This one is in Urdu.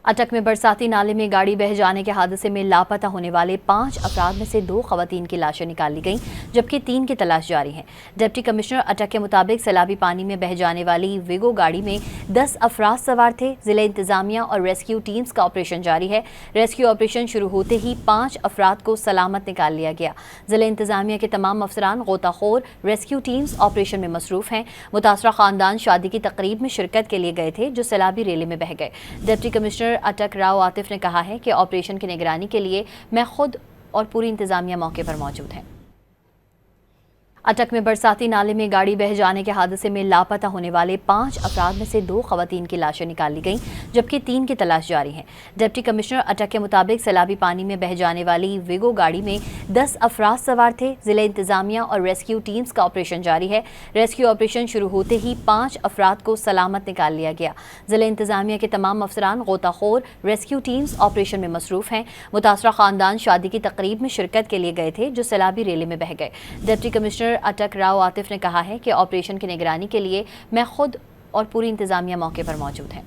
اٹک میں برساتی نالے میں گاڑی بہہ جانے کے حادثے میں لاپتہ ہونے والے 5 افراد میں سے 2 خواتین کی لاشیں نکال لی گئیں جبکہ 3 کی تلاش جاری ہے۔ ڈپٹی کمشنر اٹک کے مطابق سیلابی پانی میں بہہ جانے والی ویگو گاڑی میں 10 افراد سوار تھے۔ ضلع انتظامیہ اور ریسکیو ٹیمز کا آپریشن جاری ہے۔ ریسکیو آپریشن شروع ہوتے ہی 5 افراد کو سلامت نکال لیا گیا۔ ضلع انتظامیہ کے تمام افسران، غوطہ خور، ریسکیو ٹیمز آپریشن میں مصروف ہیں۔ متاثرہ خاندان شادی کی تقریب میں شرکت کے لیے گئے تھے جو سیلابی ریلے میں بہہ گئے۔ ڈپٹی کمشنر اٹک راؤ عاطف نے کہا ہے کہ آپریشن کی نگرانی کے لیے میں خود اور پوری انتظامیہ موقع پر موجود ہیں۔ اٹک میں برساتی نالے میں گاڑی بہہ جانے کے حادثے میں لاپتہ ہونے والے 5 افراد میں سے 2 خواتین کی لاشیں نکال لی گئیں جبکہ 3 کی تلاش جاری ہے۔ ڈپٹی کمشنر اٹک کے مطابق سیلابی پانی میں بہہ جانے والی ویگو گاڑی میں 10 افراد سوار تھے۔ ضلع انتظامیہ اور ریسکیو ٹیمز کا آپریشن جاری ہے۔ ریسکیو آپریشن شروع ہوتے ہی 5 افراد کو سلامت نکال لیا گیا۔ ضلع انتظامیہ کے تمام افسران، غوطہ خور، ریسکیو ٹیمز آپریشن میں مصروف ہیں۔ متاثرہ خاندان شادی کی تقریب میں شرکت کے لیے گئے تھے جو سیلابی ریلے میں بہہ گئے۔ ڈپٹی کمشنر اٹک راؤ عاطف نے کہا ہے کہ آپریشن کی نگرانی کے لیے میں خود اور پوری انتظامیہ موقع پر موجود ہیں۔